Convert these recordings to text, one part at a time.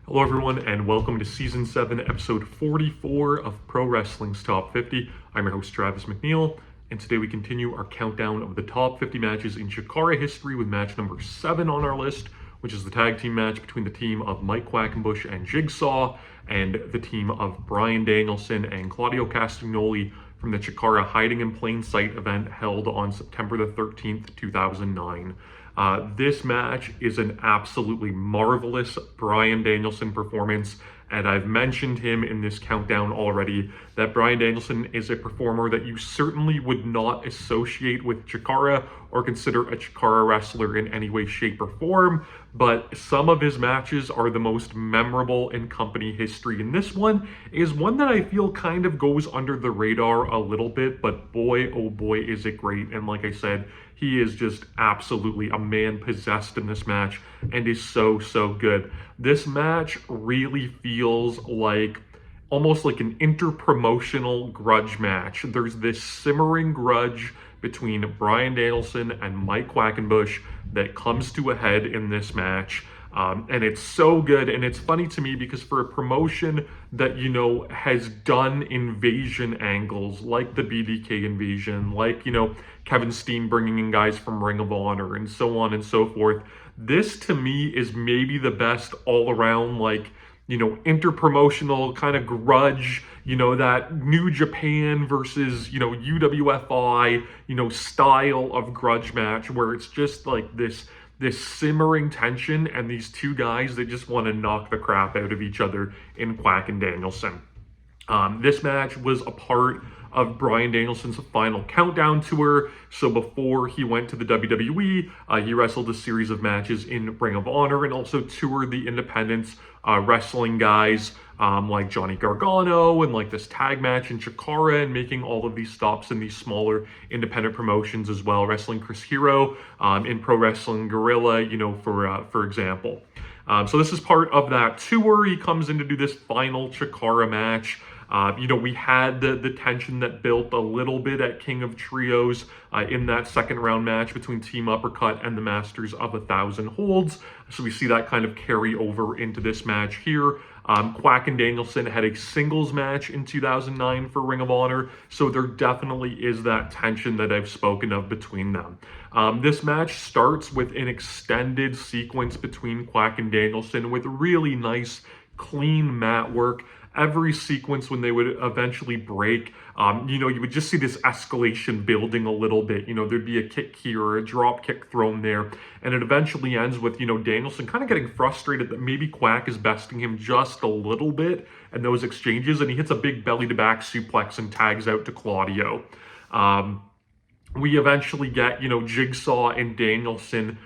Hello everyone and welcome to Season 7, Episode 44 of Pro Wrestling's Top 50. I'm your host Travis McNeil, and today we continue our countdown of the top 50 matches in CHIKARA history with match number 7 on our list, which is the tag team match between the team of Mike Quackenbush and Jigsaw and the team of Bryan Danielson and Claudio Castagnoli from the CHIKARA Hiding in Plain Sight event held on September the 13th, 2009. This match is an absolutely marvelous Bryan Danielson performance, and I've mentioned him in this countdown already, that Bryan Danielson is a performer that you certainly would not associate with CHIKARA or consider a CHIKARA wrestler in any way, shape, or form, but some of his matches are the most memorable in company history, and this one is one that I feel kind of goes under the radar a little bit, but boy, oh boy, is it great. And like I said, he is just absolutely a man possessed in this match and is so good. This match really feels like almost like an interpromotional grudge match. There's this simmering grudge between Bryan Danielson and Mike Quackenbush that comes to a head in this match. And it's so good, and it's funny to me because for a promotion that, you know, has done invasion angles like the BDK invasion, like, you know, Kevin Steen bringing in guys from Ring of Honor and so on and so forth, this to me is maybe the best all around, like, you know, interpromotional kind of grudge, you know, that New Japan versus, you know, UWFI, you know, style of grudge match where it's just like this simmering tension and these two guys that just want to knock the crap out of each other in Quack and Danielson. This match was a part of Bryan Danielson's final countdown tour. So before he went to the WWE, he wrestled a series of matches in Ring of Honor and also toured the independents wrestling guys like Johnny Gargano and like this tag match in CHIKARA and making all of these stops in these smaller independent promotions as well, wrestling Chris Hero in Pro Wrestling Guerrilla, you know, for example. So this is part of that tour. He comes in to do this final CHIKARA match. You know, we had the tension that built a little bit at King of Trios in that second round match between Team Uppercut and the Masters of 1,000 Holds. So we see that kind of carry over into this match here. Quack and Danielson had a singles match in 2009 for Ring of Honor, so there definitely is that tension that I've spoken of between them. This match starts with an extended sequence between Quack and Danielson with really nice, clean mat work. Every sequence when they would eventually break, you know, you would just see this escalation building a little bit. You know, there'd be a kick here or a drop kick thrown there. And it eventually ends with, you know, Danielson kind of getting frustrated that maybe Quack is besting him just a little bit in those exchanges. And he hits a big belly-to-back suplex and tags out to Claudio. We eventually get, you know, Jigsaw and Danielson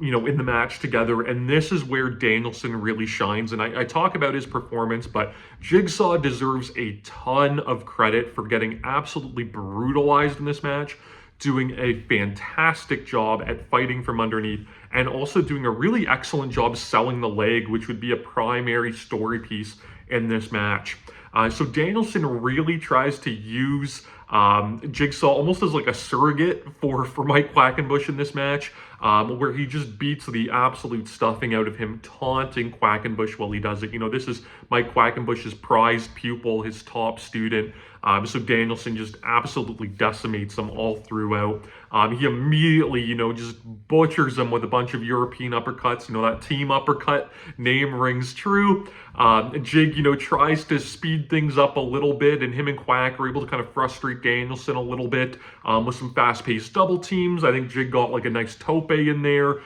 you know, in the match together, and this is where Danielson really shines. And I talk about his performance, but Jigsaw deserves a ton of credit for getting absolutely brutalized in this match, doing a fantastic job at fighting from underneath, and also doing a really excellent job selling the leg, which would be a primary story piece in this match. So Danielson really tries to use Jigsaw almost as like a surrogate for Mike Quackenbush in this match, where he just beats the absolute stuffing out of him, taunting Quackenbush while he does it. You know, this is Mike Quackenbush's prized pupil, his top student. So Danielson just absolutely decimates him all throughout. He immediately, you know, just butchers him with a bunch of European uppercuts. You know, that Team Uppercut name rings true. Jig, you know, tries to speed things up a little bit, and him and Quack are able to kind of frustrate Danielson a little bit with some fast-paced double teams. I think Jig got like a nice tope in there.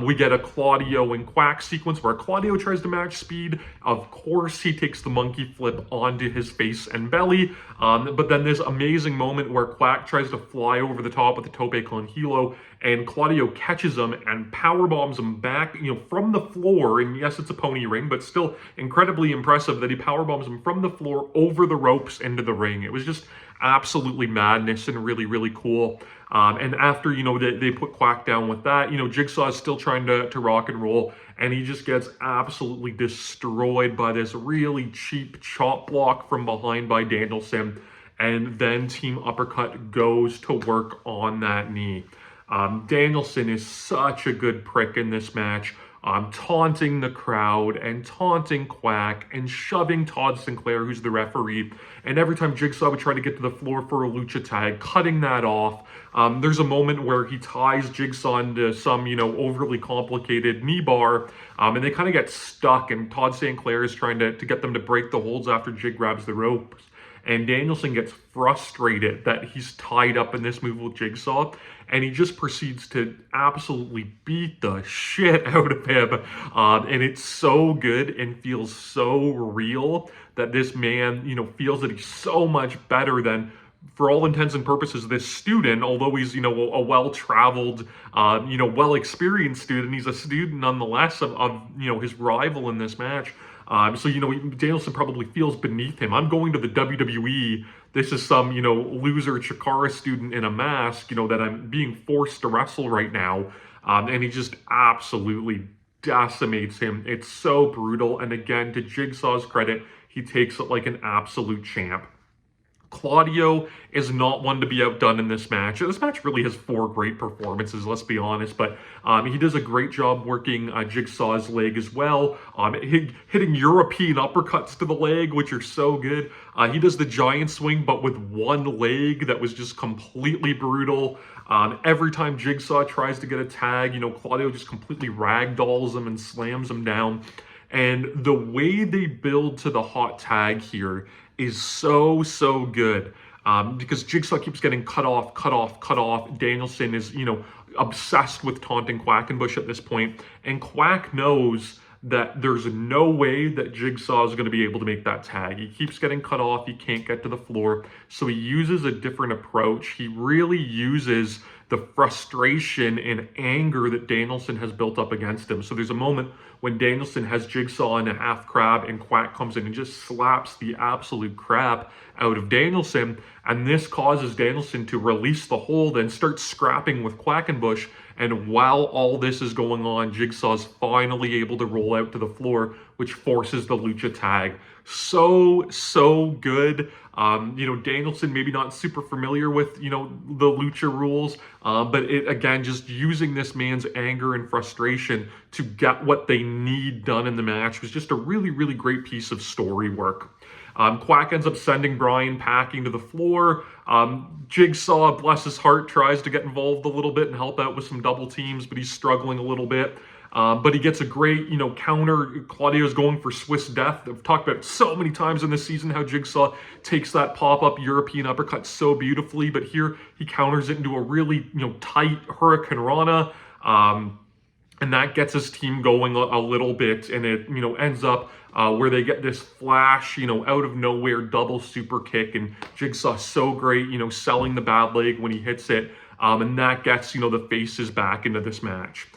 We get a Claudio and Quack sequence where Claudio tries to match speed. Of course, he takes the monkey flip onto his face and belly. But then this amazing moment where Quack tries to fly over the top with the tope con hilo, and Claudio catches him and power bombs him back, you know, from the floor. And yes, it's a pony ring, but still incredibly impressive that he power bombs him from the floor over the ropes into the ring. It was just absolutely madness and really cool. And after, you know, they put Quack down with that, you know, Jigsaw is still trying to rock and roll, and he just gets absolutely destroyed by this really cheap chop block from behind by Danielson. And then Team Uppercut goes to work on that knee. Danielson is such a good prick in this match. taunting the crowd and taunting Quack and shoving Todd Sinclair, who's the referee. And every time Jigsaw would try to get to the floor for a lucha tag, cutting that off. There's a moment where he ties Jigsaw into some, overly complicated knee bar, and they kind of get stuck, and Todd Sinclair is trying to get them to break the holds after Jig grabs the ropes. And Danielson gets frustrated that he's tied up in this move with Jigsaw, and he just proceeds to absolutely beat the shit out of him. And it's so good and feels so real that this man, feels that he's so much better than, for all intents and purposes, this student, although he's, a well-traveled, well-experienced student, he's a student nonetheless of his rival in this match. So, Danielson probably feels beneath him. I'm going to the WWE. This is some, loser CHIKARA student in a mask, that I'm being forced to wrestle right now. And he just absolutely decimates him. It's so brutal. And again, to Jigsaw's credit, he takes it like an absolute champ. Claudio is not one to be outdone in this match. This match really has 4 great performances, let's be honest, but he does a great job working Jigsaw's leg as well, hitting European uppercuts to the leg, which are so good. He does the giant swing, but with one leg that was just completely brutal. Every time Jigsaw tries to get a tag, Claudio just completely ragdolls him and slams him down. And the way they build to the hot tag here is so good, because Jigsaw keeps getting cut off. Danielson is, obsessed with taunting Quackenbush at this point, and Quack knows that there's no way that Jigsaw is going to be able to make that tag. He keeps getting cut off, he can't get to the floor, so he uses a different approach. He really uses the frustration and anger that Danielson has built up against him. So there's a moment when Danielson has Jigsaw in a half crab and Quack comes in and just slaps the absolute crap out of Danielson, and this causes Danielson to release the hold and start scrapping with Quackenbush. And while all this is going on, Jigsaw's finally able to roll out to the floor, which forces the lucha tag. So good. Danielson maybe not super familiar with, the lucha rules, but again, just using this man's anger and frustration to get what they need done in the match was just a really great piece of story work. Quack ends up sending Bryan packing to the floor. Jigsaw, bless his heart, tries to get involved a little bit and help out with some double teams, but he's struggling a little bit. But he gets a great, counter. Claudio's going for Swiss Death. I've talked about it so many times in this season how Jigsaw takes that pop-up European uppercut so beautifully, but here he counters it into a really, tight Hurricane Rana. And that gets his team going a little bit, and it, ends up where they get this flash, out of nowhere double super kick, and Jigsaw's so great, selling the bad leg when he hits it, and that gets, the faces back into this match.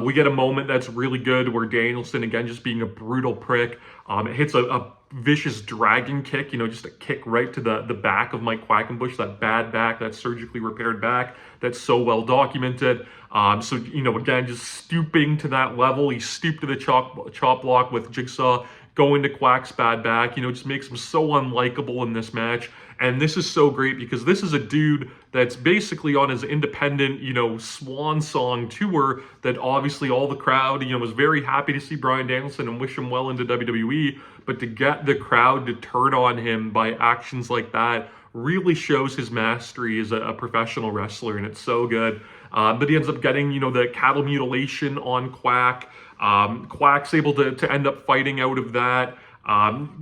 We get a moment that's really good where Danielson, again, just being a brutal prick, it hits a vicious dragon kick, just a kick right to the back of Mike Quackenbush, that bad back, that surgically repaired back, that's so well documented. So, again, just stooping to that level. He stooped to the chop block with Jigsaw, going to Quack's bad back, just makes him so unlikable in this match. And this is so great because this is a dude that's basically on his independent, swan song tour that obviously all the crowd, was very happy to see Bryan Danielson and wish him well into WWE. But to get the crowd to turn on him by actions like that really shows his mastery as a professional wrestler, and it's so good. But he ends up getting, the cattle mutilation on Quack. Quack's able to end up fighting out of that.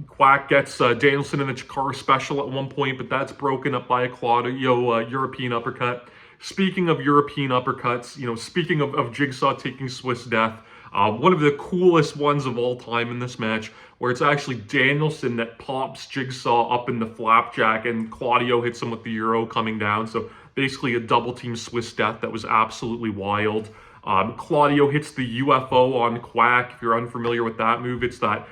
Quack gets Danielson in the CHIKARA special at one point, but that's broken up by a Claudio European uppercut. Speaking of European uppercuts, speaking of Jigsaw taking Swiss Death, one of the coolest ones of all time in this match, where it's actually Danielson that pops Jigsaw up in the flapjack and Claudio hits him with the Euro coming down. So basically a double team Swiss Death that was absolutely wild. Claudio hits the UFO on Quack. If you're unfamiliar with that move, it's that,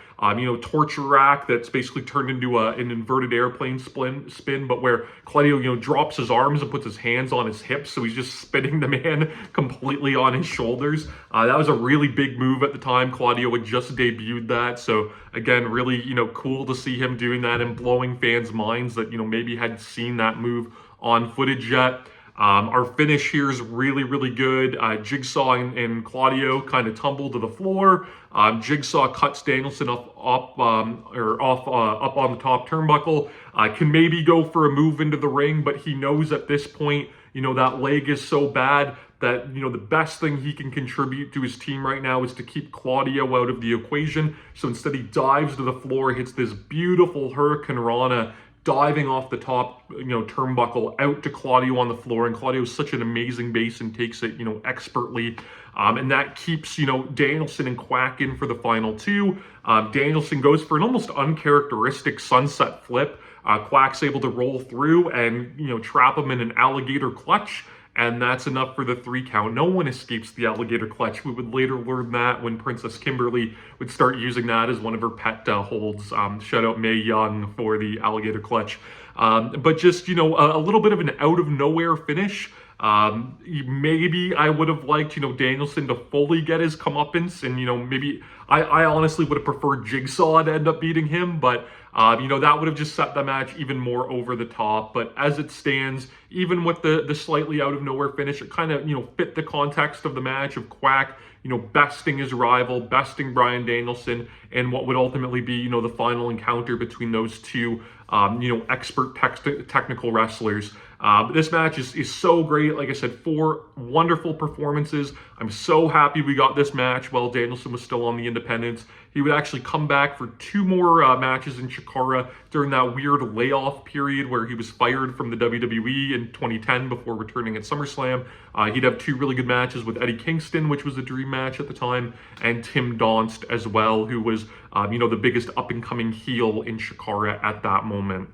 torture rack that's basically turned into an inverted airplane spin, but where Claudio, drops his arms and puts his hands on his hips, so he's just spinning the man completely on his shoulders. That was a really big move at the time. Claudio had just debuted that, so again, really, cool to see him doing that and blowing fans' minds that, maybe hadn't seen that move on footage yet. Our finish here is really, really good. Jigsaw and Claudio kind of tumble to the floor. Jigsaw cuts Danielson up on the top turnbuckle. Can maybe go for a move into the ring, but he knows at this point, that leg is so bad that, the best thing he can contribute to his team right now is to keep Claudio out of the equation. So instead he dives to the floor, hits this beautiful Hurricane Rana, diving off the top, turnbuckle out to Claudio on the floor. And Claudio is such an amazing base and takes it, expertly. And that keeps, Danielson and Quack in for the final two. Danielson goes for an almost uncharacteristic sunset flip. Quack's able to roll through and, trap him in an alligator clutch. And that's enough for the 3 count. No one escapes the alligator clutch. We would later learn that when Princess Kimberly would start using that as one of her pet holds. Shout out Mae Young for the alligator clutch. But just, a little bit of an out-of-nowhere finish. Maybe I would have liked, Danielson to fully get his comeuppance. And, maybe I honestly would have preferred Jigsaw to end up beating him. But, that would have just set the match even more over the top. But as it stands, even with the slightly out of nowhere finish, it kind of, fit the context of the match of Quack, besting his rival, besting Bryan Danielson, and what would ultimately be, the final encounter between those two, expert technical wrestlers. This match is so great. Like I said, 4 wonderful performances. I'm so happy we got this match while Danielson was still on the independents. He would actually come back for 2 more matches in CHIKARA during that weird layoff period where he was fired from the WWE in 2010 before returning at SummerSlam. He'd have 2 really good matches with Eddie Kingston, which was a dream match at the time, and Tim Donst as well, who was, the biggest up-and-coming heel in CHIKARA at that moment.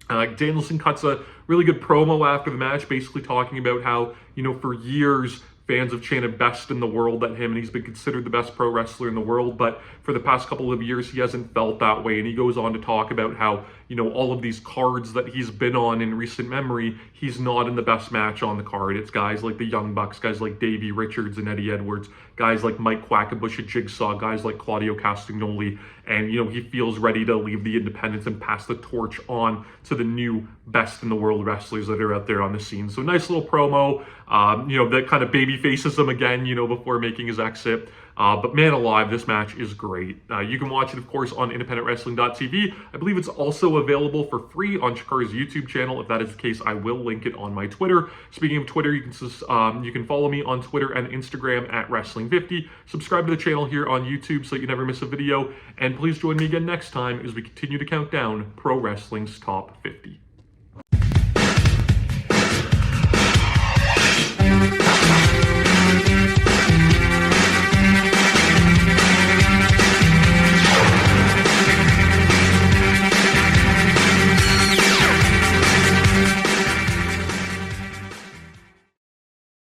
Danielson cuts a really good promo after the match, basically talking about how, for years, fans have chanted best in the world at him, and he's been considered the best pro wrestler in the world, but for the past couple of years, he hasn't felt that way, and he goes on to talk about how, all of these cards that he's been on in recent memory, he's not in the best match on the card. It's guys like the Young Bucks, guys like Davey Richards and Eddie Edwards, guys like Mike Quackenbush Jigsaw, guys like Claudio Castagnoli, and, he feels ready to leave the independents and pass the torch on to the new best in the world wrestlers that are out there on the scene. So nice little promo, that kind of baby faces him again, before making his exit. But man alive, this match is great. You can watch it, of course, on independentwrestling.tv. I believe it's also available for free on CHIKARA's YouTube channel. If that is the case, I will link it on my Twitter. Speaking of Twitter, you can follow me on Twitter and Instagram at Wrestling50. Subscribe to the channel here on YouTube so you never miss a video. And please join me again next time as we continue to count down Pro Wrestling's Top 50.